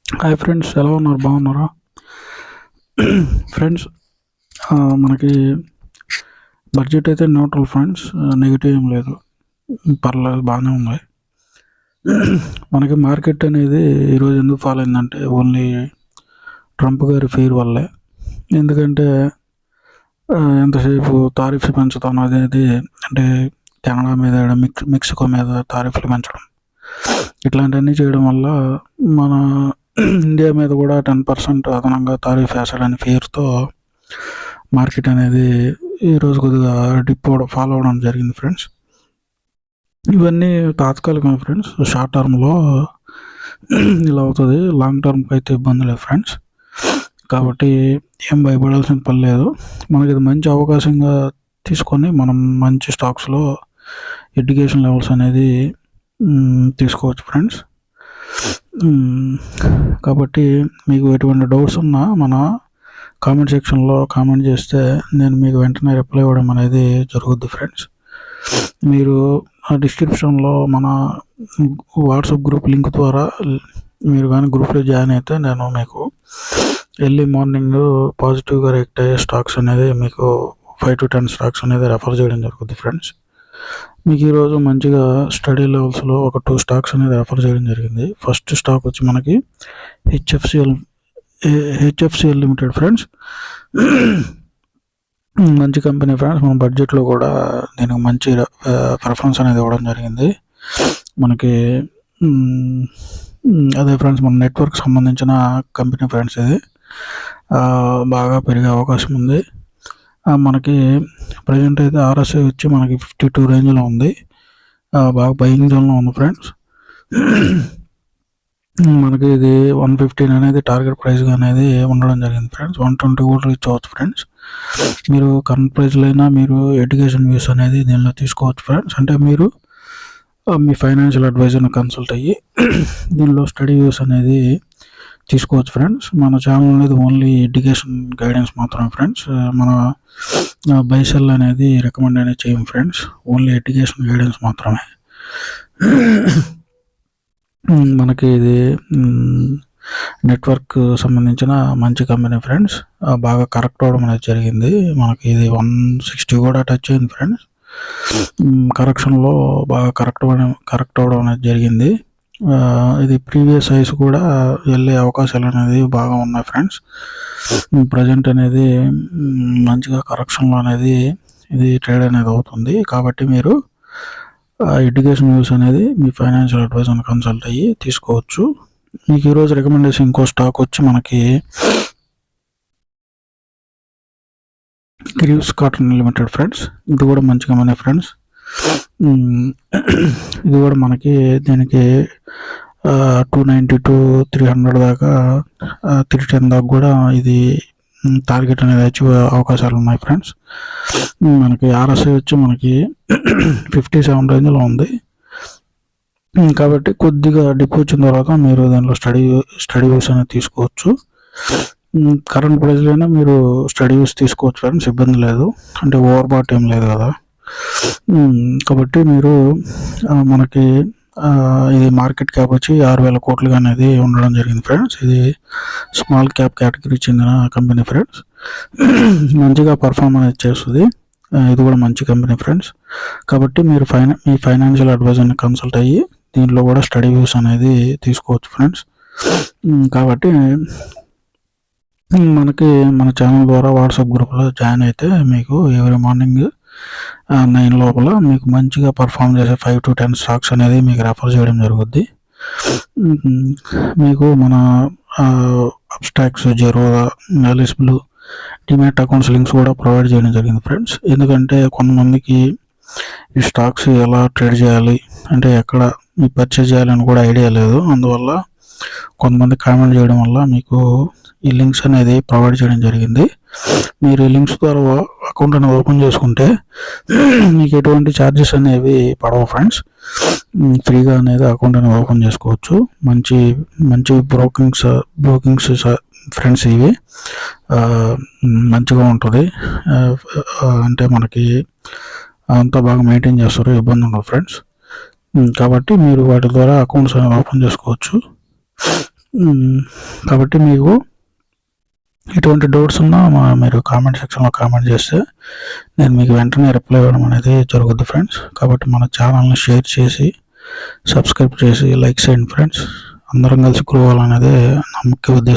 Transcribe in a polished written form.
Hi friends, ఎలా ఉన్నారు? బాగున్నారా ఫ్రెండ్స్? మనకి బడ్జెట్ అయితే న్యూట్రల్ ఫ్రెండ్స్. నెగిటివ్ ఏం లేదు, పర్లేదు, బాగానే ఉంది. మనకి మార్కెట్ అనేది ఈరోజు ఎందుకు ఫాల్ అయిందంటే ఓన్లీ ట్రంప్ గారి ఫెయిర్ వల్లే. ఎందుకంటే ఎంతసేపు తారీఫ్లు పెంచుతాం అనేది, అంటే కెనడా మీద మెక్సికో మీద తారీఫ్లు పెంచడం, ఇట్లాంటివన్నీ చేయడం వల్ల మన ఇండియా మీద కూడా 10% అదనంగా తారీఫ్ వేసాడని ఫియర్తో మార్కెట్ అనేది ఈరోజు కొద్దిగా ఫాలో అవడం జరిగింది ఫ్రెండ్స్. ఇవన్నీ తాత్కాలికమే ఫ్రెండ్స్. షార్ట్ టర్మ్లో ఇలా అవుతుంది, లాంగ్ టర్మ్కి అయితే ఇబ్బంది లేదు ఫ్రెండ్స్. కాబట్టి ఏం భయపడాల్సిన పని లేదు. మనకి ఇది మంచి అవకాశంగా తీసుకొని మనం మంచి స్టాక్స్లో ఎడ్యుకేషన్ లెవెల్స్ అనేది తీసుకోవచ్చు ఫ్రెండ్స్. కాబట్టి మీకు ఎటువంటి డౌట్స్ ఉన్నా మన కామెంట్ సెక్షన్లో కామెంట్ చేస్తే నేను మీకు వెంటనే రిప్లై ఇవ్వడం అనేది జరుగుద్ది ఫ్రెండ్స్. మీరు ఆ డిస్క్రిప్షన్లో మన వాట్సాప్ గ్రూప్ లింక్ ద్వారా మీరు కానీ గ్రూప్లో జాయిన్ అయితే నేను మీకు ఎర్లీ మార్నింగ్ పాజిటివ్గా రియాక్ట్ అయ్యే స్టాక్స్ అనేది మీకు 5 to 10 స్టాక్స్ అనేది రెఫర్ చేయడం జరుగుతుంది ఫ్రెండ్స్. మీకు ఈరోజు మంచిగా స్టడీ లెవెల్స్లో ఒక 2 స్టాక్స్ అనేది రెఫర్ చేయడం జరిగింది. ఫస్ట్ స్టాక్ వచ్చి మనకి హెచ్ఎఫ్సిఎల్ లిమిటెడ్ ఫ్రెండ్స్. మంచి కంపెనీ ఫ్రెండ్స్. మన బడ్జెట్లో కూడా దీనికి మంచి ప్రిఫరెన్స్ అనేది ఇవ్వడం జరిగింది మనకి. అదే ఫ్రెండ్స్, మన నెట్వర్క్ సంబంధించిన కంపెనీ ఫ్రెండ్స్. ఇది బాగా పెరిగే అవకాశం ఉంది. మనకి ప్రజెంట్ అయితే ఆర్ఎస్ఐ వచ్చి మనకి 52 రేంజ్లో ఉంది. బాగా బయింగ్ జోన్లో ఉంది ఫ్రెండ్స్. మనకి ఇది 115 అనేది టార్గెట్ ప్రైస్గా అనేది ఉండడం జరిగింది ఫ్రెండ్స్. 120 కూడా రీచ్ అవ్వచ్చు ఫ్రెండ్స్. మీరు కరెంట్ ప్రైస్లో అయినా మీరు ఎడ్యుకేషన్ వ్యూస్ అనేది దీనిలో తీసుకోవచ్చు ఫ్రెండ్స్. అంటే మీరు మీ ఫైనాన్షియల్ అడ్వైజర్ని కన్సల్ట్ అయ్యి దీనిలో స్టడీ వ్యూస్ అనేది తీసుకోవచ్చు ఫ్రెండ్స్. మన ఛానల్ అనేది ఓన్లీ ఎడ్యుకేషన్ గైడెన్స్ మాత్రమే ఫ్రెండ్స్. మన బైసెల్ అనేది రికమెండ్ అనేది చేయం ఫ్రెండ్స్. ఓన్లీ ఎడ్యుకేషన్ గైడెన్స్ మాత్రమే. మనకి ఇది నెట్వర్క్ సంబంధించిన మంచి కంపెనీ ఫ్రెండ్స్. బాగా కరెక్ట్ అవ్వడం అనేది జరిగింది. మనకి ఇది 160 కూడా టచ్ అయింది ఫ్రెండ్స్. కరెక్షన్లో బాగా కరెక్ట్ అవ్వడం అనేది జరిగింది. ఇది ప్రీవియస్ హైస్ కూడా వెళ్ళే అవకాశాలు అనేది బాగా ఉన్నాయి ఫ్రెండ్స్. ప్రజెంట్ అనేది మంచిగా కరెక్షన్లో అనేది ఇది ట్రేడ్ అనేది అవుతుంది. కాబట్టి మీరు ఎడ్యుకేషన్ వ్యూస్ అనేది మీ ఫైనాన్షియల్ అడ్వైజర్ని కన్సల్ట్ అయ్యి తీసుకోవచ్చు. మీకు ఈరోజు రికమెండేషన్ ఇంకో స్టాక్ వచ్చి మనకి గ్రీవ్స్ కాటన్ లిమిటెడ్ ఫ్రెండ్స్. ఇది కూడా మంచి కంపెనీ ఫ్రెండ్స్. ఇది కూడా మనకి దీనికి 290 to 300 దాకా 310 దాకా కూడా ఇది టార్గెట్ అనేది అచీవ్ అవకాశాలు ఉన్నాయి ఫ్రెండ్స్. మనకి ఆర్ఎస్ఐ వచ్చి మనకి 57 రేంజ్లో ఉంది. కాబట్టి కొద్దిగా డిప్ వచ్చిన తర్వాత మీరు దానిలో స్టడీ వ్యూస్ అనేది తీసుకోవచ్చు. కరెంట్ ప్రైస్లో అయినా మీరు స్టడీ వ్యూస్ తీసుకోవచ్చు ఫ్రెండ్స్, ఇబ్బంది లేదు. అంటే ఓవర్ బాట్ ఏం లేదు కదా. కాబట్టి మీరు మనకి ఇది మార్కెట్ క్యాప్ వచ్చి 6,000 కోట్లుగా అనేది ఉండడం జరిగింది ఫ్రెండ్స్. ఇది స్మాల్ క్యాప్ కేటగిరీ చెందిన కంపెనీ ఫ్రెండ్స్. మంచిగా పర్ఫామ్ అనేది చేస్తుంది. ఇది కూడా మంచి కంపెనీ ఫ్రెండ్స్. కాబట్టి మీరు మీ ఫైనాన్షియల్ అడ్వైజర్ని కన్సల్ట్ అయ్యి దీంట్లో కూడా స్టడీ వ్యూస్ అనేది తీసుకోవచ్చు ఫ్రెండ్స్. కాబట్టి మనకి మన ఛానల్ ద్వారా వాట్సాప్ గ్రూప్లో జాయిన్ అయితే మీకు ఎవ్రీ మార్నింగ్ 9 లోపల మీకు మంచిగా పర్ఫామ్ చేసే 5 to 10 స్టాక్స్ అనేది మీకు రెఫర్ చేయడం జరుగుద్ది. మీకు మన Upstox, Zerodha, Alice Blue, demat accounts links కూడా ప్రొవైడ్ చేయడం జరిగింది ఫ్రెండ్స్. ఎందుకంటే కొంతమందికి ఈ స్టాక్స్ ఎలా ట్రేడ్ చేయాలి, అంటే ఎక్కడ మీ పర్చేజ్ చేయాలని కూడా ఐడియా లేదు. అందువల్ల కొంతమంది కామెంట్ చేయడం వల్ల మీకు ఈ లింక్స్ అనేది ప్రొవైడ్ చేయడం జరిగింది. మీరు ఈ లింక్స్ ద్వారా అకౌంట్ అనేది ఓపెన్ చేసుకుంటే మీకు ఎటువంటి ఛార్జెస్ అనేవి పడవు ఫ్రెండ్స్. ఫ్రీగా అనేది అకౌంట్ అనేది ఓపెన్ చేసుకోవచ్చు. మంచి బ్రోకింగ్స్ ఫ్రెండ్స్. ఇవి మంచిగా ఉంటుంది. అంటే మనకి అంతా బాగా మెయింటైన్ చేస్తారు, ఇబ్బంది ఉండదు ఫ్రెండ్స్. కాబట్టి మీరు వాటి ద్వారా అకౌంట్స్ అనేది ఓపెన్ చేసుకోవచ్చు. కాబట్టి మీకు ఎటువంటి డౌట్స్ ఉన్నా మీరు కామెంట్ సెక్షన్లో కామెంట్ చేస్తే నేను మీకు వెంటనే రిప్లై ఇవ్వడం అనేది జరుగుద్ది ఫ్రెండ్స్. కాబట్టి మన ఛానల్ని షేర్ చేసి సబ్స్క్రైబ్ చేసి లైక్ చేయండి ఫ్రెండ్స్. అందరం కలిసి గ్రో అవ్వాలనేదే నా ముఖ్య ఉద్దేశం.